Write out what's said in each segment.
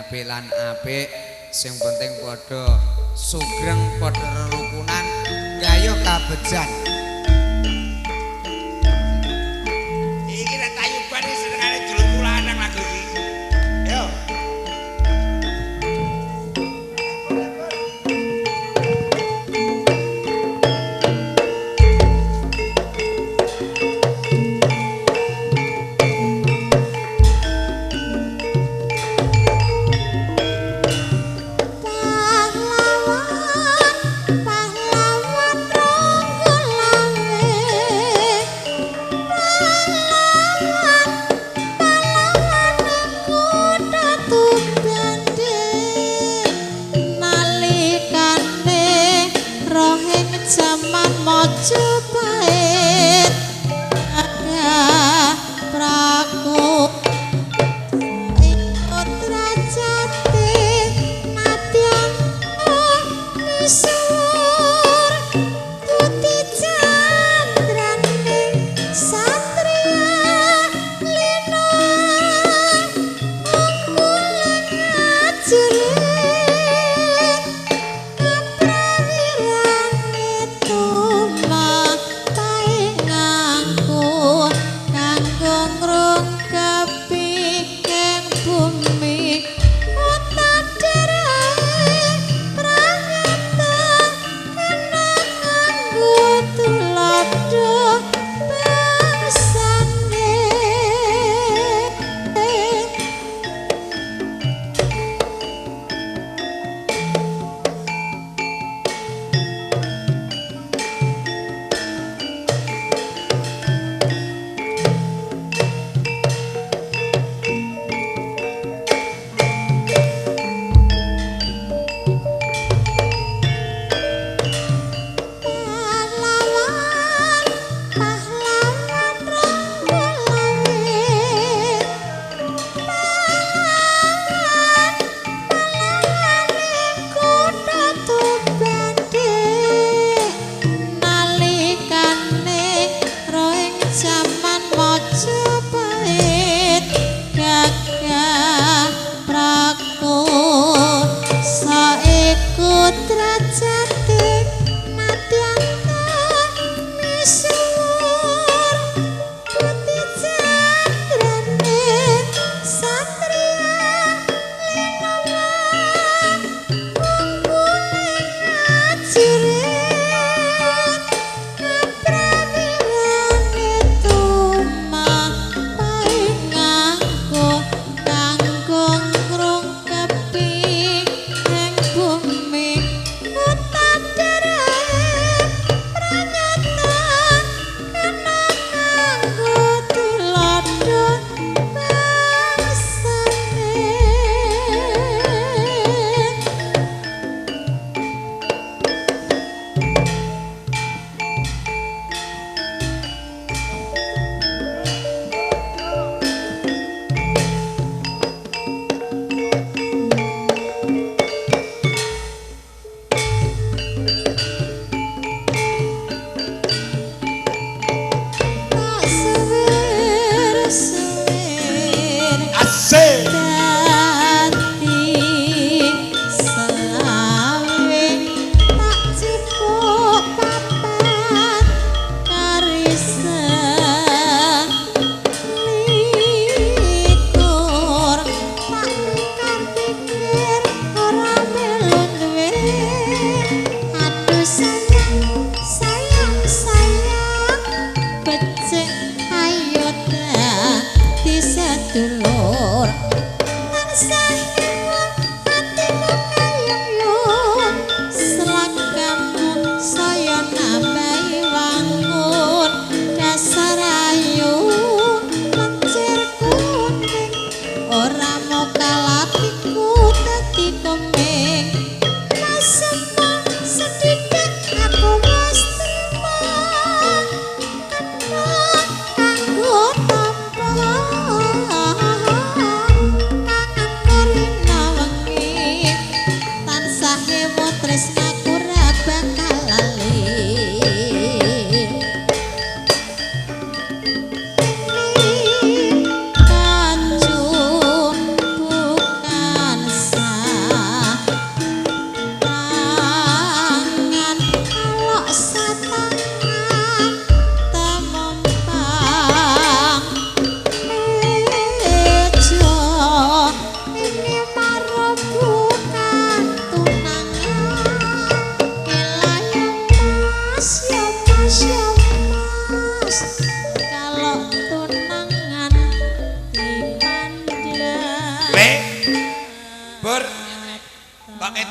apik lan apik sing penting padha sugreng padha rerukunan gayo kabejan iki nek Tayuban iki senengane julungku lanang lagu iki yo Pahlawan ronggulan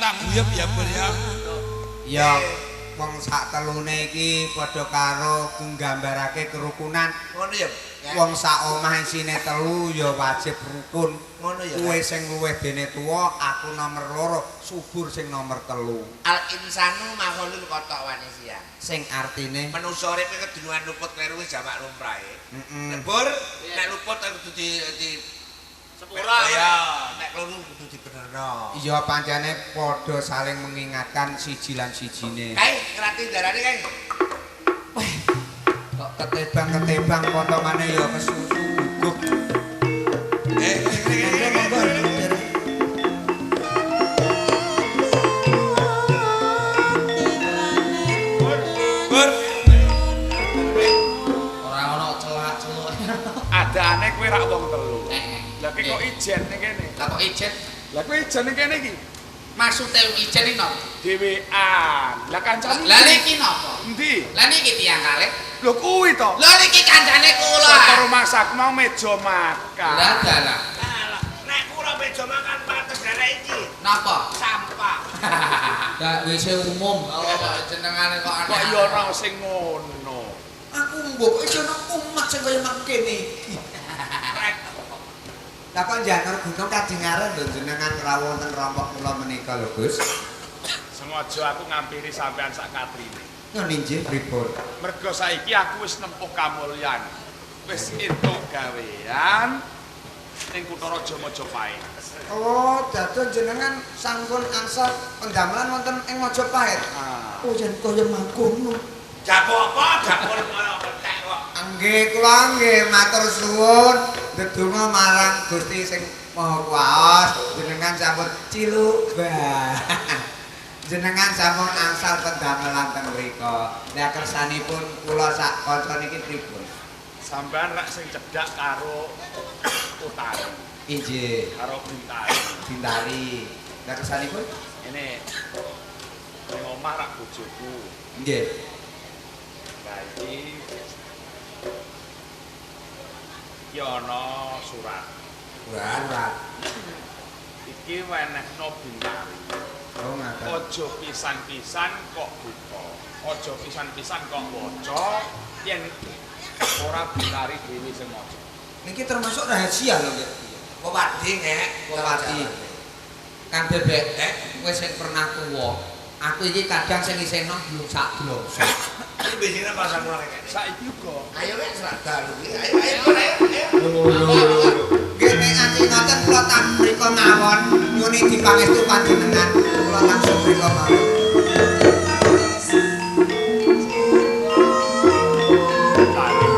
tak guyub ya Bur ya. Ya wong sak telune iki padha karo nggambarake kerukunan. Ngono ya. Wong sak omah isine telu ya wajib rukun. Ngono ya. Kowe sing luwih dene tuwa, aku nomor loro, subur sing nomor telu. Al insanu makhlukul kotok wanisia. Sing artine Manusa urip kedunungan luput kleru wis jamak lumrahe. heeh. Bur, nek luput kudu di Sepura. Ya, nek kleru kudu dibenerno. Iya pancene padha saling mengingatkan siji lan sijine. Kae ngerati darane kae. Kok ketebang-ketebang potongane ya kesusu gugup. Bur. Ora ono celak-celuk. Adane kowe rak wong telu. Lah ki kok ijen ning kene. Lah kok ijen? Lah kowe ijen ning kene iki Maksude ijen iki napa? dhewean. Lah kancane Lah niki napa? endi? Lah niki tiyang kalih. Lho kuwi to. Lah niki kancane kula. Saka rumah sakno meja makan. Lah dalah. Nek kula meja makan pantes darah iki. Napa? Sampah. Gak WC umum. Oh, jenengane kok aneh. Kok ya ora sing ngono. Aku mbok iso nang umat sing kaya mangkene. Lah kok janur gunung kadingaren lho jenengan rawuh wonten rompok kula menika lho Gus. Sengaja aku ngampiri sampean sak katrine. Ngono nggih pripun? Mergo saiki aku wis nempuh kamulyan. Wis entuk gawean ning Kutha Raja Majapahit. Oh, dados jenengan sampun angsal pendamelan wonten ing Majapahit. Ah. Oh, yen kaya mangkono. Jago apa? Jago ngono ketek kok. Nggih, kula nggih matur suwun ndedonga marang Gusti sing Maha Kuwas. Jenengan sampun ciluk bah. Jenengan sampun angsal pendamelan teng mriku. Lah kersanipun kula sak kanca niki pripun? Sampean rak sing cedhak karo Utari, Inggih, karo Bintari. Bintari. Lah kersanipun? Ini ning omah rak bojoku. Nggih. Lah iki ana surat. Surat. Iki wenehno Bintari. Oh, ngaten. Aja pisan-pisan kok buka. Aja pisan-pisan kok waca yen ora Bintari dhewe sing maca. Niki termasuk rahasia lho, Nggih. Pewadhi nek, Pewadhi. Kang Bebek, kowe sing pernah tuwa. Aku iki kadang sing isih nom belum sak bloso. iki biasane pasang ora kene. Saiki uga Ayo wek seragam iki. Ayo. Nggih nek ati ngoten kula tak mriko mawon nyuni dipangestu panjenengan. Kula langsung mriko mawon. Bintari.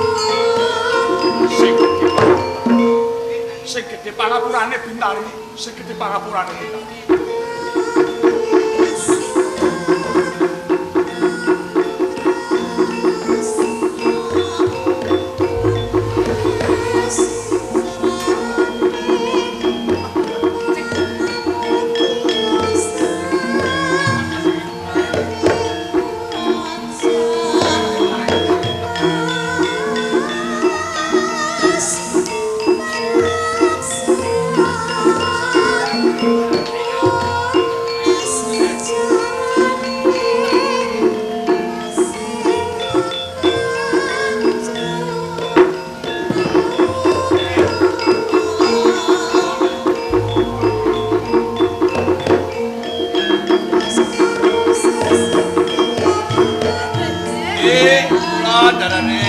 Sing gedhe pangapurane Bintari, sing gedhe pangapurane Bintari. Kula darane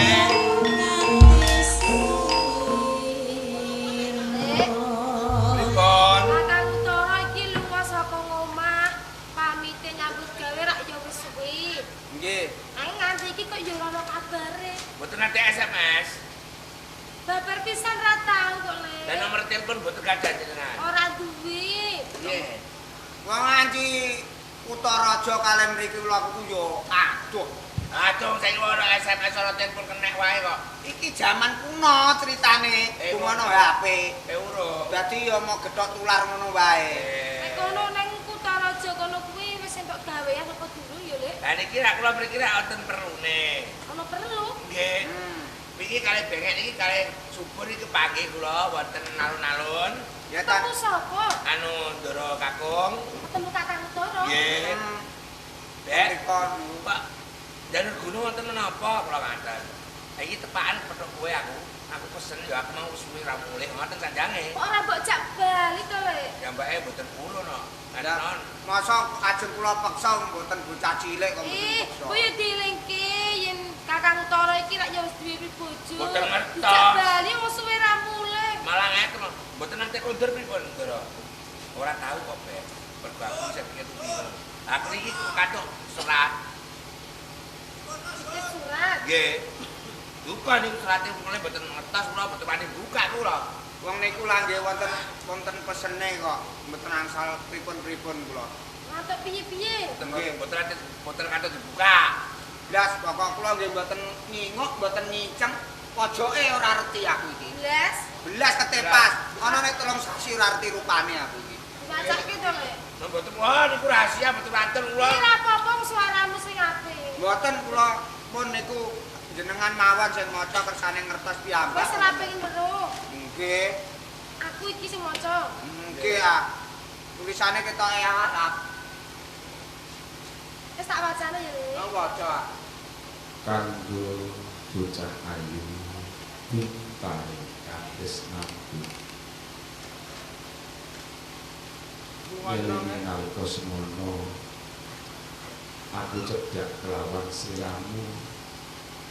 pripun? Kakang Utara iki lunga saka omah, pamite nyambut gawe rak ya wis suwi. Nggih. Ae nganti iki kok ya ora ono kabare. Mboten nate SMS. Babar pisan ra tau kok, Le. Dan nomor telepon mboten kadah jenengan. Ora duwe. Nggih. Wong nganti Utaraja kalih mriki kula ku yo aduh. Aduh saiki ora SMS ora telepon kenek wae kok. Iki jaman kuno ceritane, kumono HP. Urung. Dadi yo mau gethok tular ngono wae. Nek kono ning Kutaraja kono kuwi wis entuk gawean apa durung ya, Le? Lah niki rak kula mriki rak wonten perlune. Ono perlu. Nggih. Iki kalih bengek iki kalih subur iki pagi kula wonten alun-alun. Ya ta. Ketemu sapa? Anu Ndoro Kakung. Ketemu Kakang Utara. Nggih. Dek, Pak. Janur gunung wonten menapa kula ngaten. Iki tepakan petuk kowe aku. Aku pesen ya aku mau suwi ra mulih ngoten sanjange. Kok ora mbok jak bali to, Lek? Ya mbake mboten kula no. Lah, masa ajeng kula peksa mboten bocah cilik kok mboten peksa. Kowe yo dielingke yen Kakang Utara iki rak yo wis duwe bojo. Mboten ngertos. Jak bali wong suwe ra mulih. Malah ngeten lho, mboten nate kondur pripun, Ndara. Ora tahu kok, Bek. Mergo aku bisa pikir bingung. Aku iki kathok serat. Iki surat. Nggih. Duka niku serate mulai mboten ngertos kula mboten wani buka kula. Wong niku lah nggih wonten pesene kok, mboten angsal pripun-pripun kula. Ngatuk piye-piye? Mboten kathok dibuka. Blas pokok kula nggih mboten nginguk, mboten ngiceng, pojoke ora reti aku iki. Blas. Belas ketepas, ana nek tolong saksi ora reti rupane aku iki. Bacake to, Lek. Mboten wah niku rahasia mboten wonten kula. Iki ra apa-apa suaramu sing apik. Mboten kula pun niku jenengan mawon sing maca kersane ngertos piyambak. Wis ora pengin weruh. Nggih. Aku iki sing maca. Nggih ah. Tulisane ketok Arab. Wis tak wacane ya, Lek. Oh, waca. Kanggo bocah ayu bintang kados nampi yen nalika semono aku cedhak kelawan siramu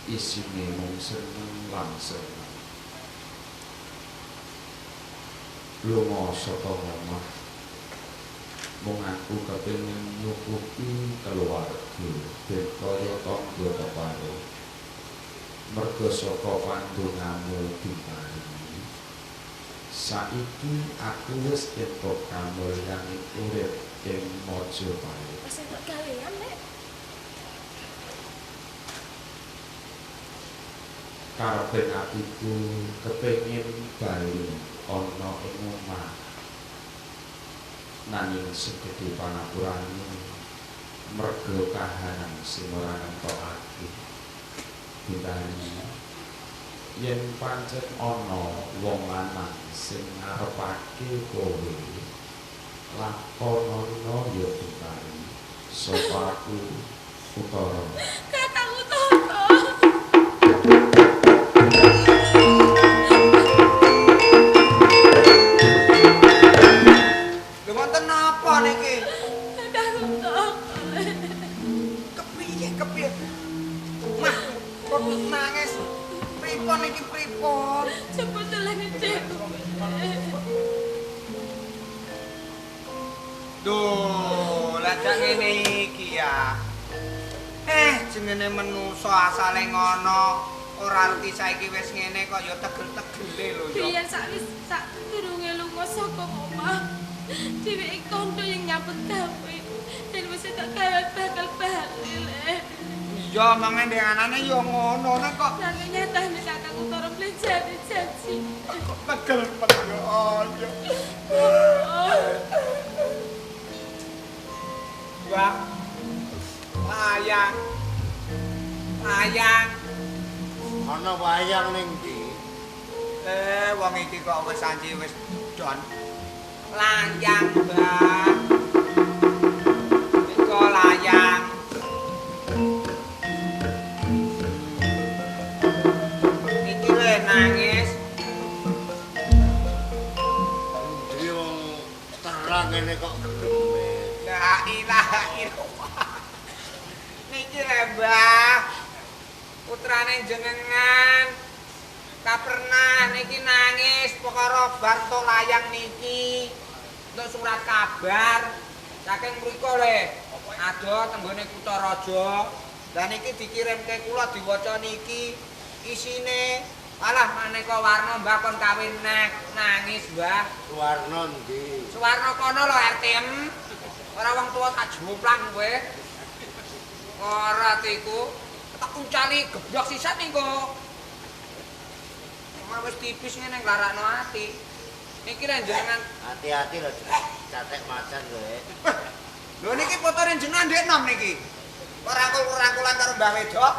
isine mung seneng lan seneng lunga saka omah mung aku kepengin nyukupi keluarga ben kaya tangga keparo merga saka pandongamu diparingi saiki aku wis entuk kamulyan urip ing Majapahit Wis entuk gawean, Lek. karepen atiku kepengin bali ana ing omah nanging segede panapurane merga kahanan sing ora nentokake ditani yen pancen ana wong lanang sing ngarepake kowe lakonana ya ditani sapa aku Utara Kakang Utara. Lho wonten napa niki? Kakang Utara. Kepiye? Mah, kok nangis? Pripun iki pripun? Sebetulnya dhewe. Duh, lah jak ngene iki ya. Jenenge menungso asale ngono. Ora ngerti saiki wis ngene kok ya tegel-tegele lho ya. Biyen sak durunge lunga saka omah. Dheweke kondo yang nyambut gawe. Dan wis tak gawe bakal bali, Lek. Iya, mangke ndenganane ya ngono nek kok Nanging nyatane Kakang Utara mlenjani janji. tegel ya. Wah. Layang. Ana wayang ning ndi? Wong iki kok wis anji wis don. Layang, Mbah. Iko layang. Iki le nangis. Ndi wong terang ngene kok gedeme. La ilaha illallah. Niki le, Mbah. Putrane jenengan pernah niki nangis perkara bantu layang niki untuk surat kabar saking mriku le ada tenggone Kutaraja dan niki dikirimke kula diwaca niki isine alah maneka warna Mbah kon kawin nangis Mbah Warna ndi? Suwarna kono lho RTM ora wong tuwa tak jomplang kowe ora tiku tak uncali geblok sisan niku wis tipis ngene nglarakno ati. Niki lek jenengan Hati-hati lho, catek macan kowe. lho niki fotone jenengan ndek nom niki. Rangkul-rangkulan karo Mbah Wedok.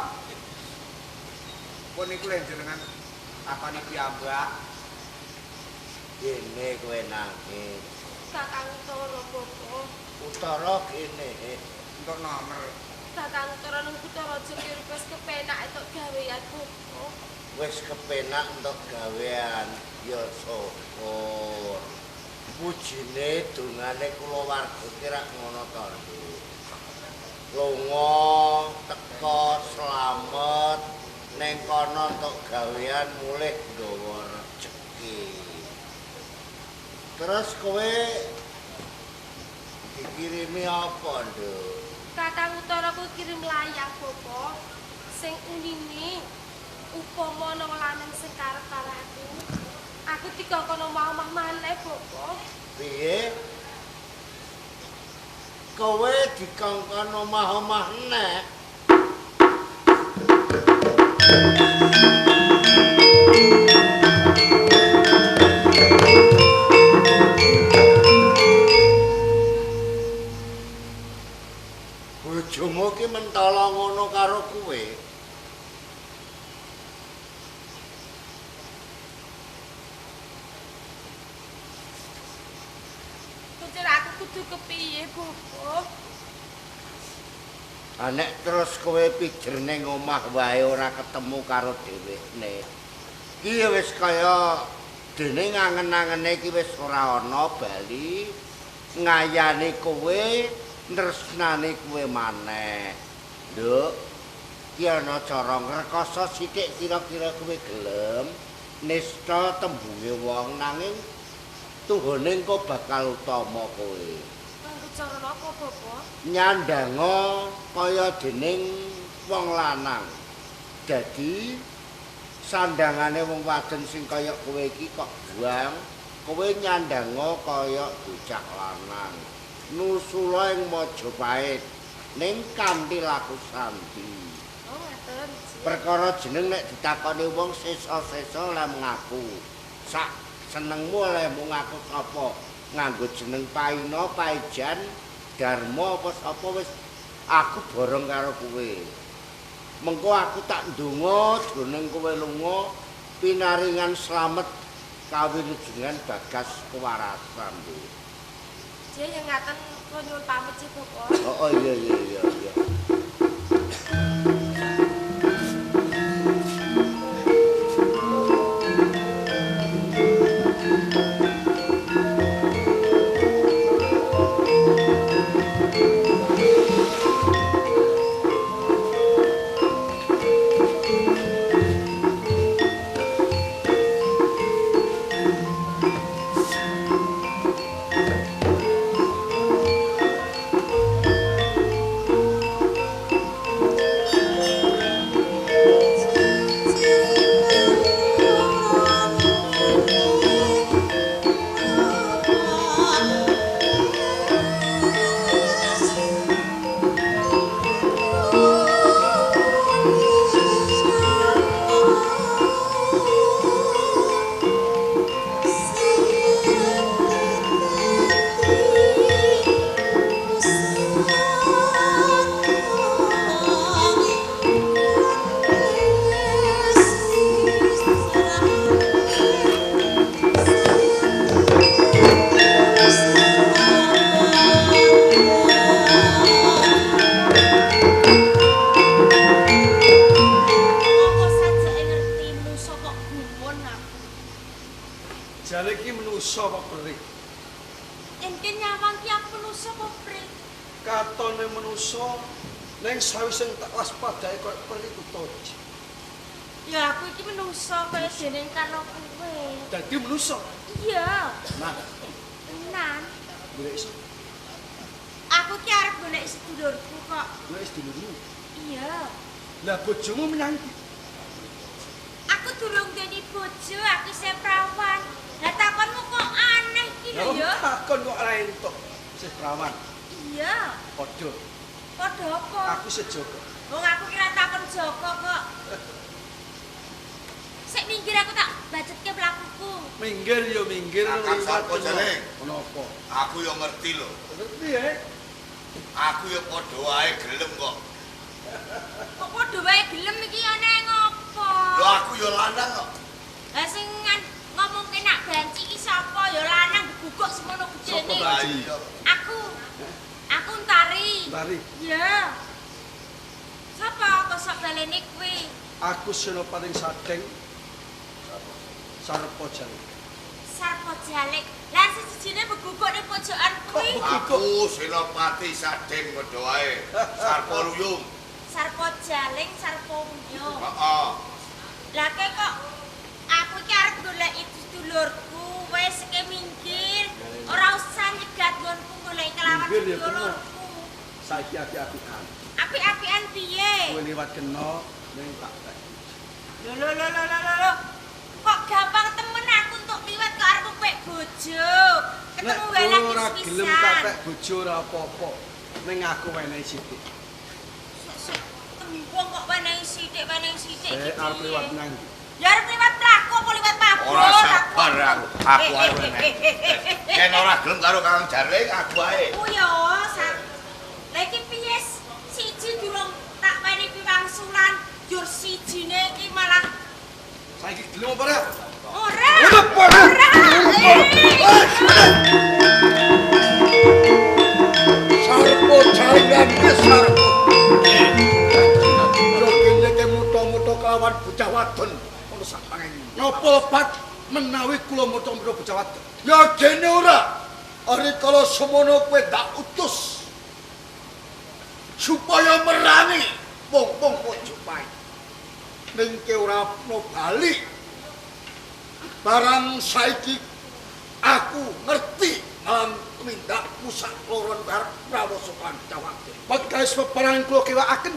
Pun niku lek jenengan takoni piyambak. Dene kowe nangis. Kakang Utara, Bopo. Utara kene. Untuk nomor. Kakang Utara nang Kutaraja ki wis kepenak entuk gawean Bopo. Wis kepenak entuk gawean ya syukur. Pujine dongane kulawarga kira ngono to. Lunga teka slamet ning kono entuk gawean mulih nggawa rejeki. Terus kowe dikirimi apa, Nduk? Kakang Utara ku kirim layang Bopo. Sing unine upama ana lanang sing karep karo aku dikongkon omah-omah maneh Bopo. Piye? Kowe dikongkon omah-omah nek. Bojomu ki mentala ngono karo kowe. Kucur aku kudu kepiye Bopo? Nek terus kowe pijer ning omah wae ora ketemu karo dhewekne. Ki wis kaya dene ngangen-angene iki wis ora ana bali ngayani kowe tresnane kowe maneh. Nduk, ki ana cara ngrekoso sithik kira-kira kowe gelem nista tembunge wong nanging tuhane engko bakal utama kowe. Kanggo cara napa Bopo? Nyandango kaya dening wong lanang. Dadi sandangane wong wadon sing kaya kowe iki kok buang, kowe nyandango kaya bocah lanang. Nusula ing Majapahit ning kanthi laku sandi. Oh, ngaten. Perkara jeneng nek ditakoni wong sesa-sesa lem ngaku. Sak senengmu lemu ngaku sapa? Nganggo jeneng Paina, Paijan, Darma apa sapa wis aku bareng karo kowe. Mengko aku tak ndonga jroning kowe lunga pinaringan slamet kawilujengan bagas kewarasan. Dia yang ngaten kula nyuwun pamit sih Bopo. Oh iya. Jale iki menungso kok berik. Engke nyawang ki aku menungso apa pring? Katone menungso ning sawise tak waspadae koyo berik utoji. Ya aku iki menungso kaya dene karo kowe. Dadi menungso. Iya. Nah, Tenan. golek iso. Aku ki arep golek sedulurku kok. Golek sedulurmu. Iya. Lah bojomu menyang ndi? Aku durung dadi bojo, aku isih prawan. Lah takonmu kok aneh iki lho ya. Takon kok ora entuk. Sih prawan. Iya. Padha. Padha apa? Aku sejogo. Wong aku kira takon Joko kok. Sik minggir aku tak bacetke mlakuku. Minggir yo minggir Kakang sapa jeneng? Kenapa? Aku yo ngerti lho. Piye? Aku yo padha wae gelem kok. Kok padha wae gelem iki ana ngopo? Lho aku yo lanang kok. Lah sing ngomongke nak banci iki sapa ya lanang guguk semono gedene. Sapa banci? Aku Tari, Ya. Sapa kok sok baleni kuwi? aku Senopati Sadeng Sarpa Jalik. Sarpa Jalik. Lah sejine beguguk ning pojokan kuwi. Aku Senopati Sadeng padha wae. Sarpa Ruyung. Sarpa Jaling, Sarpa Unyo. Heeh. Lah kok aku iki arep goleki dulurku, wis seke minggir. Ora usah nyegat nggonku goleki kelawan Minggir ya, bener. dulurku. Saiki apik-apikan. Apik-apikan piye? Kowe liwat kena ning tak tek. Lho. Kok gampang temen aku untuk liwat ke arep pek bojo. Ketemu wae Nek lagi ora gelem tak sepisan. tek bojo ora apa-apa. Ning aku wenehi sithik. Tembung kok wenehi sithik Arep liwat nang. Ya arep liwat mlaku apa liwat mabur? Ora sabar aku. Aku ae meneh. Yen ora gelem karo Kang Jarling aku ae. Oh ya, lha iki piye siji durung tak wenehi piwangsulan, jur sijine iki malah Saiki gelem apa ora? ora. Sarpo jalan wis sarpo. Yo kene ke muto-muto kelawan bocah wadon. Ngono sak pangen. Napa lepat menawi kula muto-muto bocah wadon? Ya dene ora. Ari kala semono kowe tak utus supaya merangi wong-wong Mojopahit. Ning ke ora ono bali. Barang saiki aku ngerti alam tumindak musak loron bareng Prawoso lan Cawate. Pakais peperangan kula kewakaken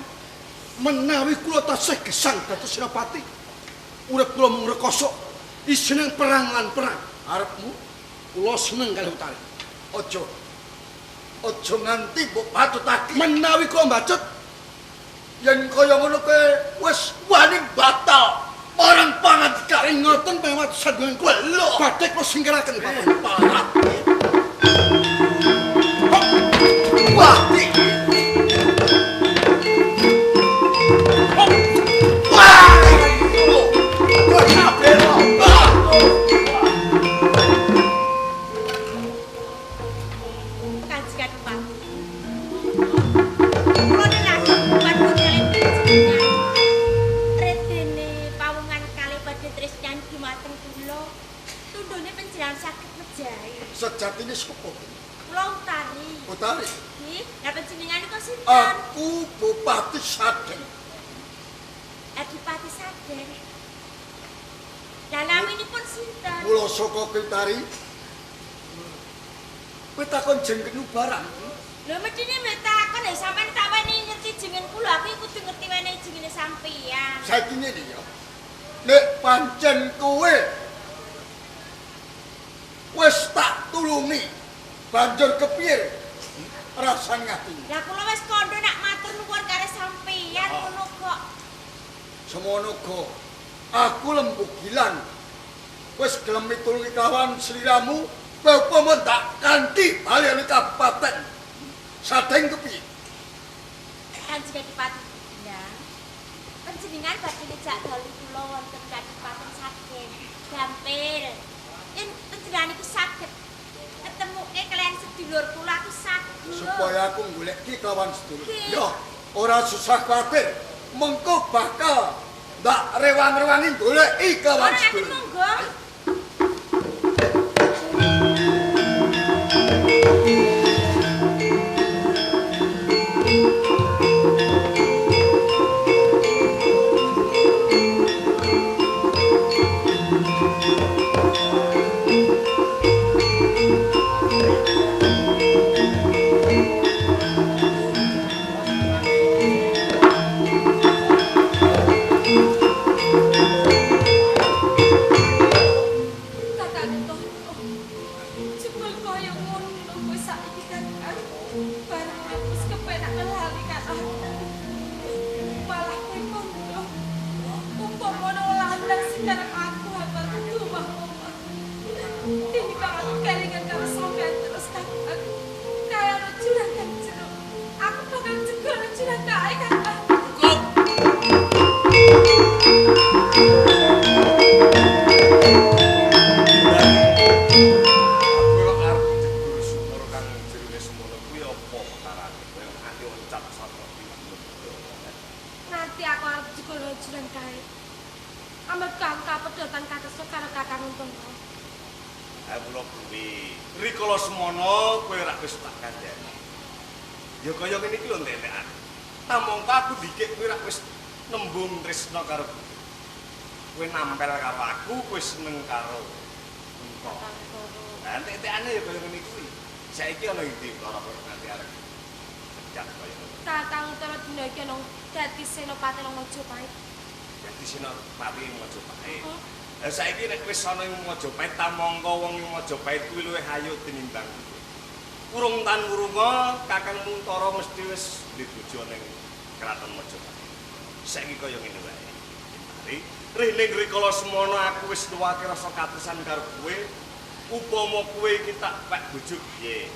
menawi kula tasih gesang dados senopati. Urip kula mung rekoso isine perang lan perang. Arepmu kula seneng kalih utari. Aja nganti mbok patutake. Menawi kula mbacut Yen kaya ngono kowe wis wani batal marang pangandika. ngoten pemawat sadungan kula. Badhe kula singkiraken Bapak. Parah. Wah, Kanjeng Pati. Kula lagi bukan modele jenengan. Redene pawungan kalih badhe tresnan dumateng kula. Tundhone panjenengan saged mejahi. sejatine sapa? Kula utari. Utari. Nggih, lah panjenengan kok sinten? Aku Bupati Sadeng. Adipati Sadeng. Lah naminipun sinten? Mula saka Utari. Kowe takon jenengku barang. Lho medine metakon ya sampean tak wani ngerti jeneng kula, aku kudu ngerti wene jenenge sampeyan. Saiki ngene ya. Nek pancen kowe wis tak tulungi, banjur kepiye rasane atimu? Lah kula wis kandha nak matur nuwun karo sampeyan ngono kok. Semono go. Aku Lembu Gilang. Wis gelem mitulungi kawan sliramu, kowe upama tak kanthi bali kabupaten. Sadeng kepiye? Kanjeng Adipati. Ya. Panjenengan badhe ngejak dalu kula wonten Kadipaten Sadeng. Gampil. Yen panjenengan iku saged ketemuke kalian sedulur kula aku saged. Supaya aku goleki kawan sedulur. Nggih. Ya, ora susah kuwatir. Mengko bakal ndak rewang-rewangi goleki kawan Ora nek sedulur. monggo. wis ngono kuwi apa perkarane kowe nganti oncat saka Nanti aku arep digolo juran kae. Amarga aku kapedotan kakeso karo Kakang Untung. Ha kula kuwi rikala semono kowe ora wis tak kandhani. Ya kaya ngene iki lho ntetekan. Tamangka aku dikik kowe ora wis nembung tresna karo kowe nampel karo aku, kowe seneng karo engko. Lah entek-entekane ya kaya ngene kuwi. Saiki ana ide ora nganti arek cecak kaya ngono. Kakang Utara dina iki ana dadi senopati nang Majapahit. Dadi senopati ing Majapahit. Lah saiki nek wis ana ing Majapahit tamangka wong ing Majapahit kuwi luwih ayu tinimbang kowe. Urung tan urunga Kakang Untara mesti wis dibojo ning Kraton Majapahit. Saiki kaya ngene wae. Mari rene rikala semono aku wis nuwake rasa katresan karo kowe. Upama kowe iki tak pek bojo piye?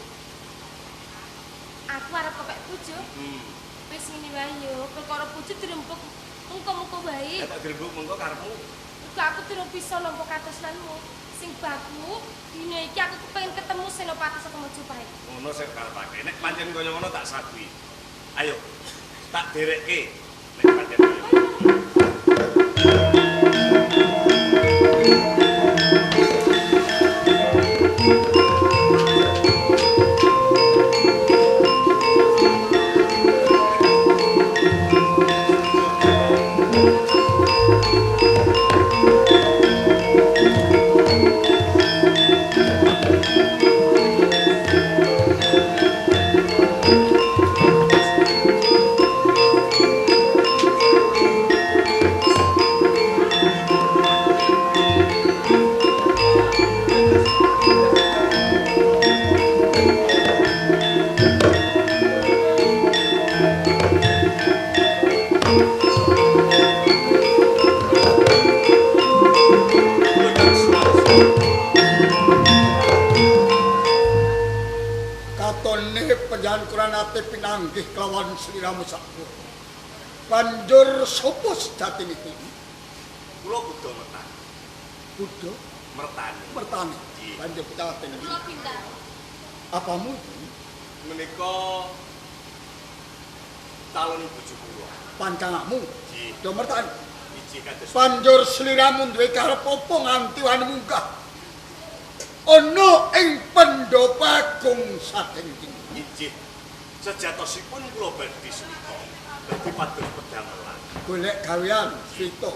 Aku arep kepek bojo. Wis ngene wae yo, perkara bojo dirempuk mengko-mengko wae. Tak dirembuk mengko karepmu. Uga aku durung bisa nampa katresnanmu. Sing baku, dina iki aku kepengin ketemu senopati saka Majapahit. Ngono sing karepake. Nek pancen kaya ngono tak sabi. Ayo, tak derekke. Nek pancen kaya ngono. Pinanggih kelawan sliramu sakura. Banjur sapa sejatine iki? Kula Buddha Mertani. Buddha Mertani. Banjur pitaten iki. Kula pindah. Apamu? Menika calon bojo kula. Pancangakmu? Buddha Mertani. Iji kados. Banjur sliramu duwe karep apa nganti wani munggah? Ana ing Pendha Pagung saking iji sejatosipun kula badhe Swita dadi pados pedamelan. Golek gawean Swita.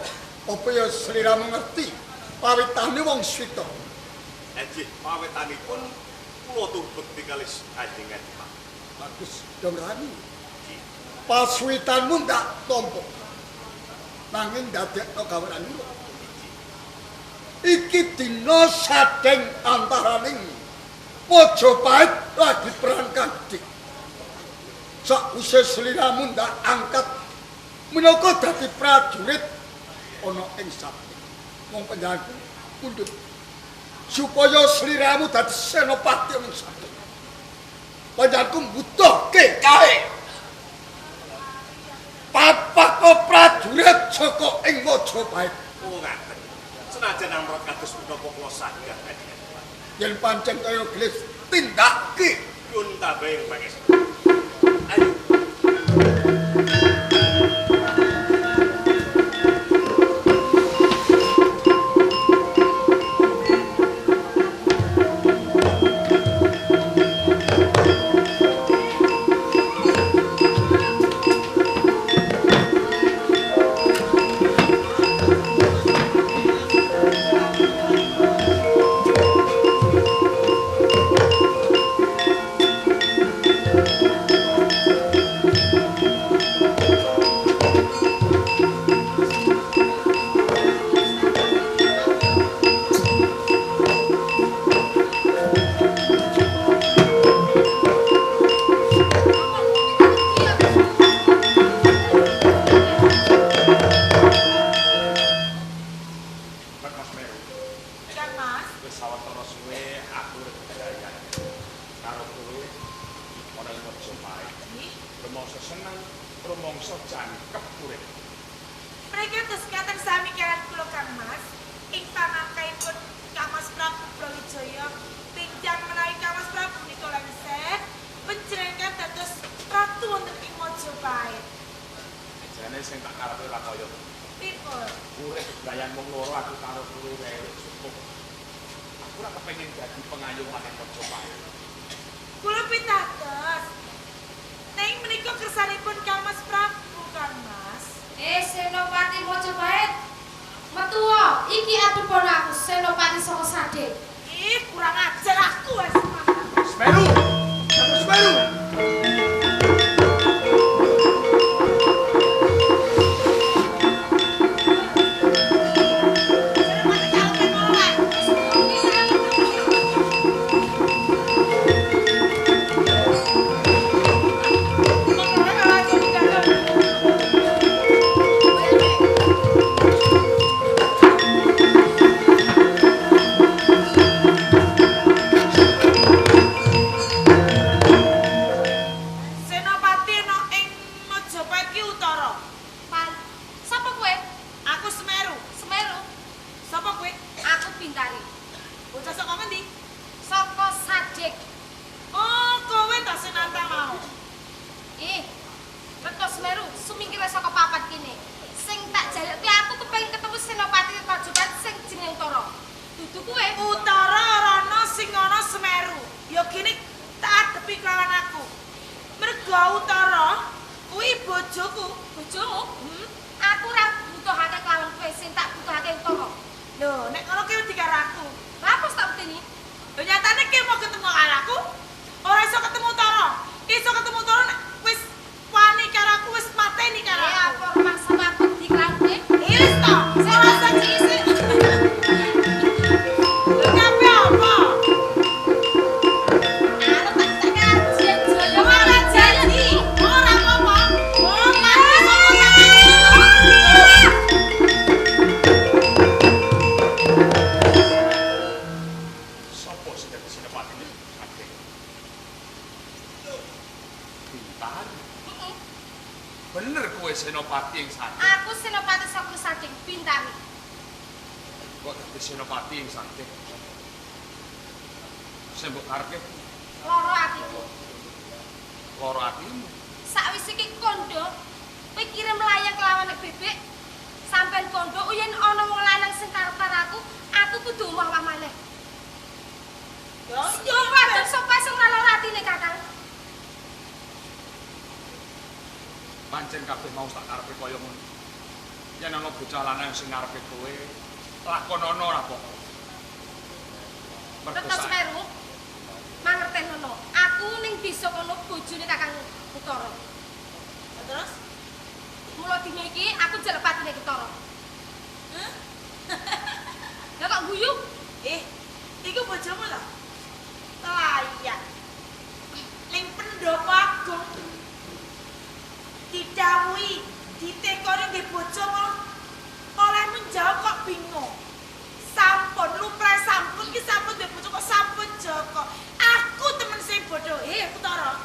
Apa ya sliramu ngerti pawitane wong Swita? Nggih, pawitanipun kula turbekti kalih Kanjeng Adipati. Bagus, Dongrani. Paswitanmu ndak tampa. Nanging dadekno gaweanmu. Iki dina sadeng antaraning Majapahit lagi perang kadhik. Sakwise sliramu ndak angkat minangka dadi prajurit ana ing sabda. Wong penjago pundhut supaya sliramu dadi senopati ing sabda. Panjenenganku mbutuhke kae papak prajurit saka ing Majapahit. Oh ngaten. Senajan amrot kados menapa kula saged yen pancen kaya gelis tindakke pun tabeng pangestu. Ayo. sing tak karepe ora kaya Pipul. urip bebrayan wong loro aku karo kowe wae cukup. Aku ora kepengin dadi pengayuh maneh Majapahit. Kula pitados. Neng menika kersanipun Kang Mas Prabu kan Mas. Senopati Majapahit. Metuwa, iki adepon aku Senopati saka Sadek. Ih, kurang ajar aku wis. Semeru. Semeru. Senopati no ing Majapahit ki utara. Sapa kowe? Aku Semeru. Semeru. Sapa kowe? Aku Bintari. Bocah saka ngendi? Saka Sadek. Oh, kowe ta sing nantang mau. Beto Semeru, sumingkir saka papat kene. Sing tak jaluk ki aku kepengin ketemu Senopati Majapahit sing jenenge Utara. Dudu kowe. Utara rono sing ana Semeru. Ya gini tak adepi kelawan aku. Mergo utara kuwi bojoku. Bojomu? Aku ora butuhake kelawan kowe, sing tak butuhake Utara. Lho, nek ngono ki wedi karo aku. Lha apa tak bukti? Lho nyatane ki mau ketemu karo aku. Ora iso ketemu utara. Iso ketemu utara nek wis wani karo aku wis mateni karo aku. Apa maksa aku di kelawan kowe? Wis to. Ora usah diisi. Lho ngapain apa? Anu tak kajian joyo Ora jadi. Ora apa-apa. Oh, mati sapa Sopo sing dadi Senopati ini? Ade. Pintar. Bener kowe Senopati yang Sadek. Aku Senopati saka Sadek Bintari. Kok dadi Senopati yang Sadek? Sing mbok karepe Loro atiku. lara atimu. Sakwise iki kondo, kowe kirim melayang kelawan nek bebek. Sampeyan kondo yen ana wong lanang sing karep aku kudu omah maneh. Yo wadon sapa sing ora lara atine Kakang? Pancen kabeh mau tak karepe kaya ngono. Yen ana bocah lanang sing ngarepe kowe, lakonono ora apa-apa. Beto Semeru. Mangerten ngono. Aku ning desa kono bojone Kakang Utara. Terus? Mula dina iki aku jaluk patine Utara. Lah kok guyu? Iku bojomu lho. Layak. Ning pendopo agung. Didhawuhi, ditekoni nggih bojomu. Oleh menjawab kok bingung. Sampun lupreh sampun ki sampun ndek bojo kok sampun Joko. Aku temen sing bodho. Utara.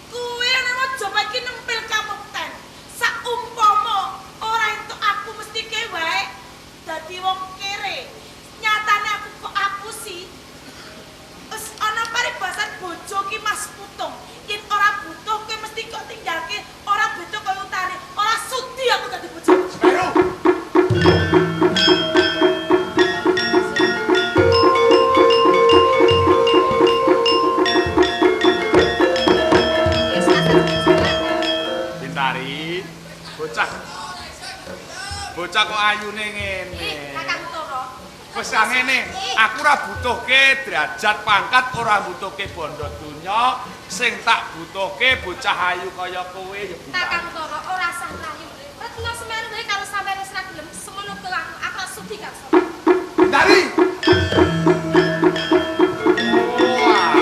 Kuwi nek Majapahit ki nempel kamukten. Saumpama ora entuk aku mesti ke wae dadi wong kere. Nyatane aku sih. Wis ana paribasan bojo ki Mas Putung. Yen ora butuh kowe mesti kok tinggalke ora butuh kaya utane. Ora sudi aku dadi bojo. Semeru. Bintari, bocah kok ayune ngene. Kakang Utara. Wis ngene, aku ora butuhke derajat pangkat, ora butuhke bondo donya, sing tak butuhke bocah ayu kaya kowe ya Kakang Bintari. Utara ora sah rayu. Retno Semeru wae karo sampeyan wis ra gelem semono ke aku ora sudi karo sampeyan. Bintari. Wah.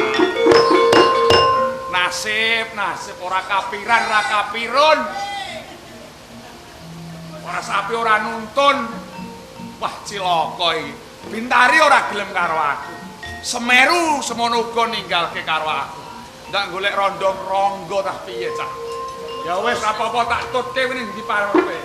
Nasib ora kapiran, ora kapirun. Ora sapi ora nuntun. Wah, cilaka iki. Bintari ora gelem karo aku. Semeru semono uga ninggalke karo aku. Ndak golek rondong-ronggo tah piye, Cak. Ya wis apa-apa tak tutke ning ndi parepe.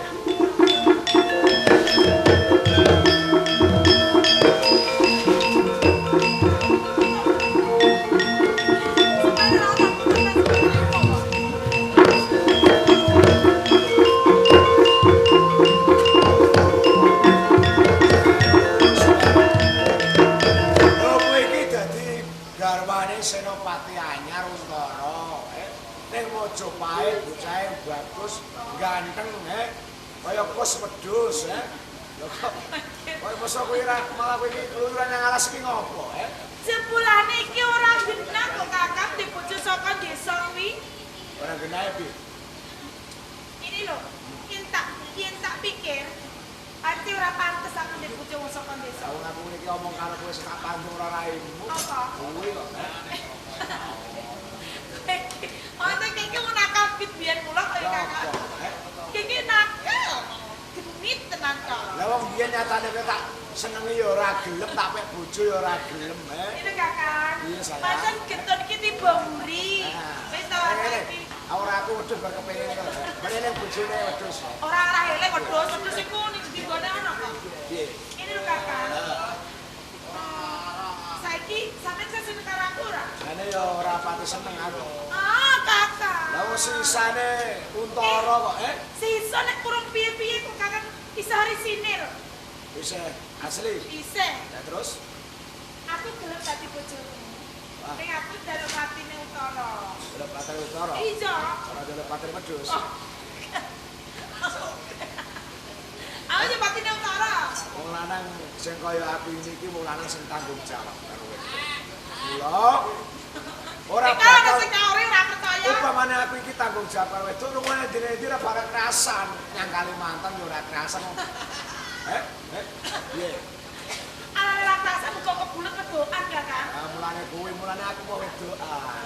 Majapahit bocahe bagus, ganteng, kaya kos wedhus, Lho kok kowe mosok kowe malah kowe iki keluyuran nang alas iki ngopo, Jebulane iki ora genah kok Kakang di bojo saka desa kuwi. Ora genah piye? Ini lho, yen tak pikir arti ora pantes aku di bojo saka desa. Wong aku niki omong karo kowe sak panggung ora raimu. Apa? Kuwi kok. Ana kiki nakal pit biyen kula kaya Kakang. Kiki nakal. Genit tenan kok. Lah wong biyen nyatane kowe tak senengi ya ora gelem, tak pek bojo ya ora gelem, Ini Kakang. Iya, sayang. Pancen getun iki tiba mburi. Wis ta iki. Ora aku wedhus bar kepengin kok. Barene bojone wedhus. Ora elek wedhus iku ning dinggone ana kok. Piye? Ini lho Kakang. Saiki sampe sesuk karo aku ora? Jane ya ora pati seneng aku. Ah, Kakang. Lah wis sisane untara kok, Sisa nek kurang piye-piye kok Kakang iso hari sini lho. Wis asli. Bisa. Lah terus Aku gelem dadi bojomu. Wah. Ning aku jaluk patine utara. delok pater utara. Iya. Ora delok pater wedhus. Oh. Aku yo patine utara. Wong lanang sing kaya aku iki wong lanang sing tanggung jawab karo kowe. Lho. Ora Nek ana bakal sing nyori ora percaya. upamane aku iki tanggung jawab karo wedok rungone dene-dene ora bakal kerasan. Nyang Kalimantan yo ora kerasan. Piye? Ala ora rasa muga kebulet wedokan ya, Kang. Ah mulane kowe mulane aku mau wedokan.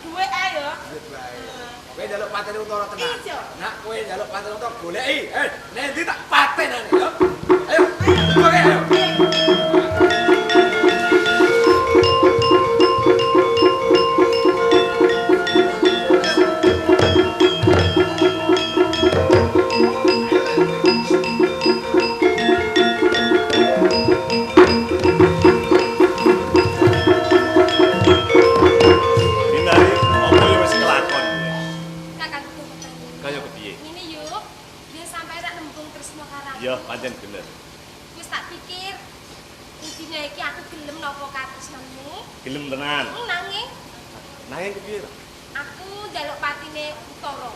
Duwe ae yo. Wis bae. Kowe njaluk paten utara tenan. Iya. Nak kowe njaluk paten utara goleki. Nek ndi tak patenane yo. Ayo. Oke ayo. Bintari, apa yang wis kelakon? Kakang kudu petani. Kaya kepiye? Ngene yuk, dia sampai tak nembung tresno karo aku. Ya, pancen bener. Wis tak pikir intine iki aku gelem napa katresnanmu. Gelem tenan. Nanging Nanging kepiye? aku njaluk patine utara.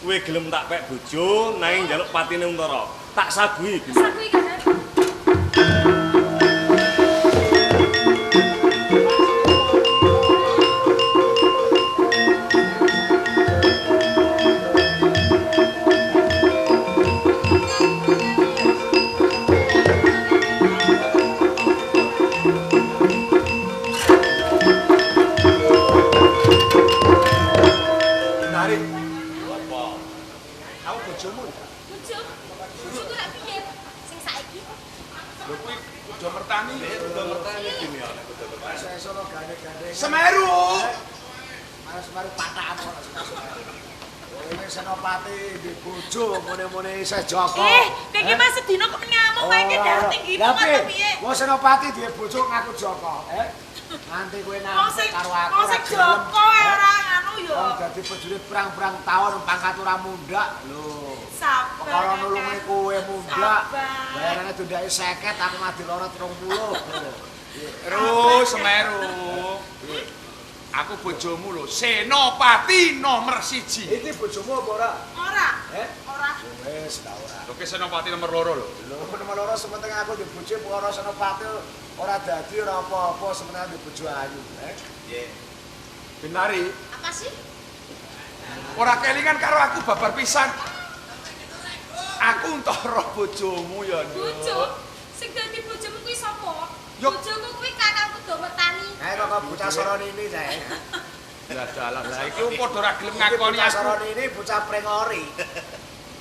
Kowe gelem tak pek bojo, nanging njaluk patine Untara. Tak saguhi. Terus aku iki kan. Bintari, Apa? aku bojomu. Bojo. Bojoku lak piye? Sing saiki. Lho kuwi kudu mertani. Udah mertani gini ya, nek udah mertani. Saya sono gandeng-gandeng. Semeru. Malah Semeru patakan kok Semeru. Kowe senopati di bojo mune-mune isih Joko. Kiki mas sedina kok ngamuk wae ki darah tinggi Lah apa piye? wong senopati duwe bojo ngaku Joko, Nganti kowe Wong nang sing karo aku wong sing Joko ora anu yo. Wong dadi bojone perang-perang taun pangkat ora mundak lho. Sabar. Perkara nulungi kowe mundak. Sabar. Bayarane dundake 50, aku mati loro 30. Terus Semeru. Aku bojomu lho, Senopati nomor 1. Iki bojomu apa ora? Ora. Ora. Wis ta ora. Lho ke Senopati nomor 2 lho. Lho nomor loro sementing aku di bojo para senopati ora dadi ora apa-apa sementing di bojo ayu, Nggih. Bintari, Apa sih? ora kelingan karo aku babar pisan. Aku entara bojomu ya, Nduk. Bojo. Sing dadi bojomu kuwi sapa? Yo. Bojoku kuwi kakangku Domertani. Ayo kok bocah soron ini saya. Ya dalan. Lah iki padha ora gelem ngakoni Bocah aku. soron ini bocah prengori.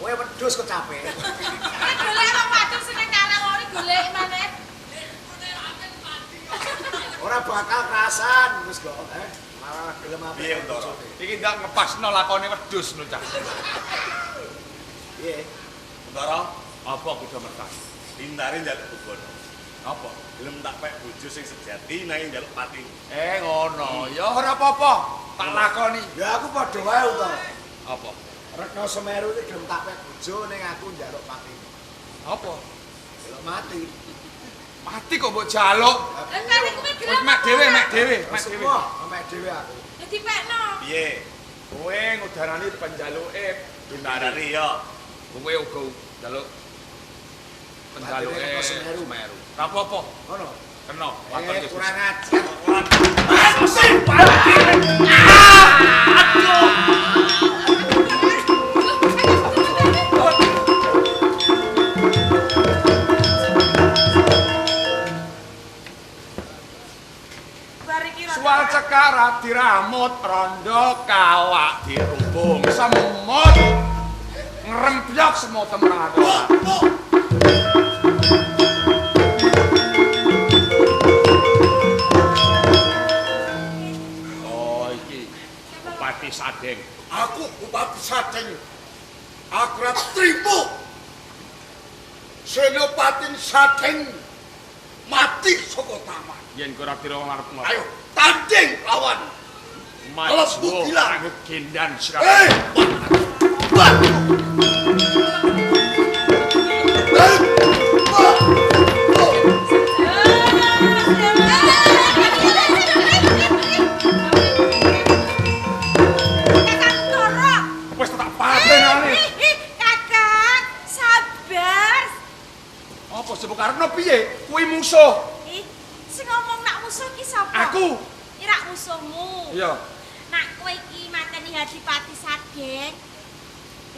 Kowe wedhus kecape. Nek golek karo padung sing karang ora golek maneh. Ora bakal kerasan wis kok, Malah gelem apa? Piye, Untara? Iki ndak ngepasno lakone wedhus lho, Cak. Piye? Untara, Apa kudu mertani? Bintari njaluk begono. Apa? Gelem tak pek bojo sing sejati nanging njaluk pati. Ngono. Ya ora apa-apa. Tak lakoni. Ya aku padha wae to. Apa? Retno Semeru iki gelem tak pek bojo ning aku njaluk pati. Apa? Delok mati. Mati kok mbok jaluk. Lah kare kuwi Wis gelem. mek dhewe, mek dhewe, mek Wis dhewe. semua mek dhewe aku. Dadi pekno. Piye? Kowe ngudarani penjaluke Bintari ya. kowe uga njaluk penjaluke Semeru. Ora apa-apa. Ngono. Kena. Waton Gusti. Kurang ajar. Sual cekarat diramut rondo kawak dirubung semut ngrembyok semut temrado. Oh iki Bupati Sadeng. Aku Bupati Sadeng. Aku ora trimo. Senopati Sadeng mati saka taman. Yen kowe ora kira ngarep ngopo. Ayo tanding lawan. Maju Gila. aku gendan Eh! sira. Wis tak patenane. Kakak, sabar. Apa sebab karepno piye? Kuwi musuh. Sing ngomong nak musuh ki sapa? Aku. Ira musuhmu. Iya. Nak kowe iki mateni Hadipati Sadeng.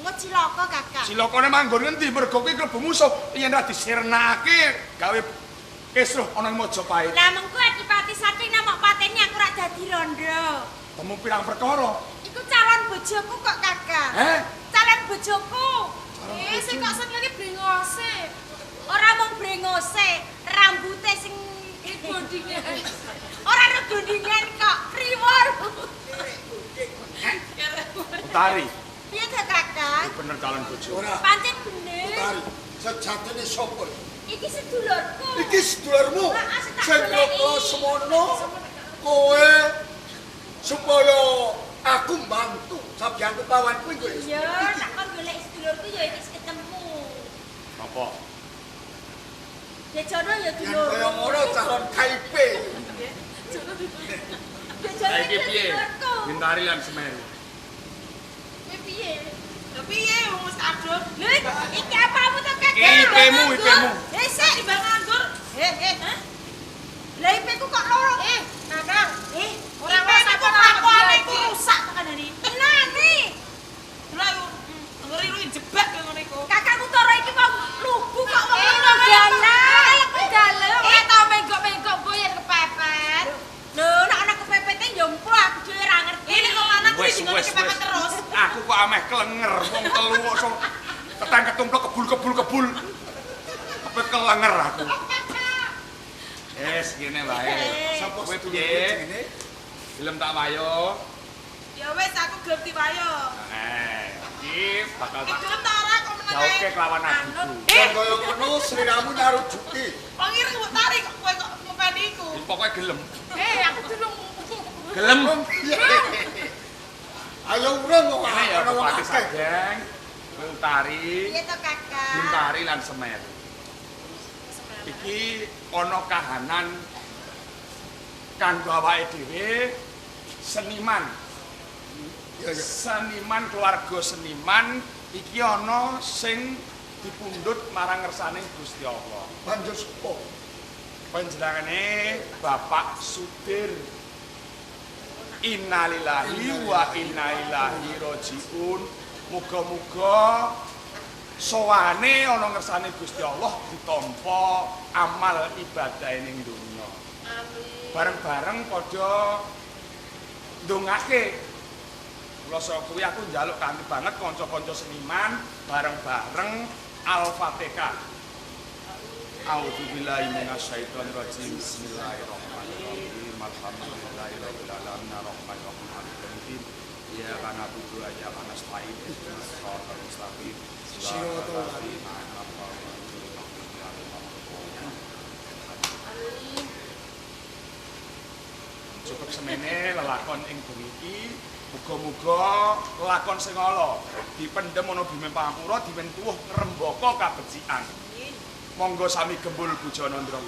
Engko cilaka, Kakak. Cilakane manggon ngendi mergo kuwi klebu musuh yen ora disirnake gawe kisruh ana ing Majapahit. Lah mengko Hadipati Sadeng namok pateni aku ora dadi rondo. Temu pirang perkara. Iku calon bojoku kok, Kakak. Calon bojoku. Sing kok senenge brengose. Ora mung brengose, rambute sing gondingan. Ora ada gondingan kok, priwor. Utari, Piye to, Kakak? bener calon bojo. Ora. Pancen bener. Utari, sejatine sapa? Iki sedulurku. Iki sedulurmu. Heeh, sing tak Sing goleki. kok semono kowe supaya aku bantu sabiyantu kawan kuwi kowe. Iya, tak kon golek sedulurku ya iki ketemu. Apa? Ya jono ya Yen dulur. kaya ngono calon KIP. Ya jono Saiki iki piye? sedulurku. Bintari lan Semeru. Kowe piye? Lho piye wong wis kadung? Lho, iki apamu to, Kakak? IP-mu, IP-mu. Sik, Timbang nganggur. Lah IP-ku kok loro? Kakang. Ora IP ku kelakuane iku rusak tekanane. Tenane. Lha yo ngeri-ngeri jebak kaya ngene iku. Kakak utara iki wong lugu kok wong ngono dalan. Dalan. Tau menggok-menggok boyen kepepet. Lho, nek ana kepepete yo emplo aku dhewe ora ngerti. Ini kok anak kuwi Wis, dingone wis, kepepet wis. terus. Aku kok ameh klenger wong telu kok so ketang ketumplek kebul. Apa kelenger aku. Ngene wae. Sapa Kowe sedulurmu piye? jenenge? Film tak wayo. Ya wis aku gelem diwayo. Iki bakal tak Gelem ta ora kok meneng. jauhke kelawan adikku. Yen kaya ngono sliramu nyarujuki. Wong iri kok tarik kok kowe kok ngopeni iku. Pokoke gelem. Aku durung. Gelem. Ayo urung kok Ini ya ana wong Bupati akeh. Sadeng, Utari, Piye to, Kakak? Bintari lan Semeru. Iki ana kahanan kanggo awake dhewe seniman. Seniman keluarga seniman iki ana sing dipundhut marang ngersane Gusti Allah. Banjur sapa? Panjenengane Bapak Sudir. Innalillahi wa inna ilaihi rajiun. Muga-muga sowane ana ngersane Gusti Allah ditampa amal ibadah ning donya. Amin. Bareng-bareng padha ndongake. Kula kuwi aku njaluk kanthi banget kanca-kanca seniman bareng-bareng Al-Fatihah. A'udzubillahi minasyaitonir rajim. Bismillahirrahmanirrahim. Alhamdulillahirabbil alamin arrahmanir rahim maliki yaumiddin. Iyyaka na'budu wa iyyaka nasta'in. Ihdinas siratal mustaqim. Shiratal ladzina an'amta 'alaihim. Cukup semene lelakon ing bengi iki. Muga-muga lakon sing ala dipendhem ana bumi pangapura diwen tuwuh ngrembaka kabecikan. Monggo sami gembul Bujanandra.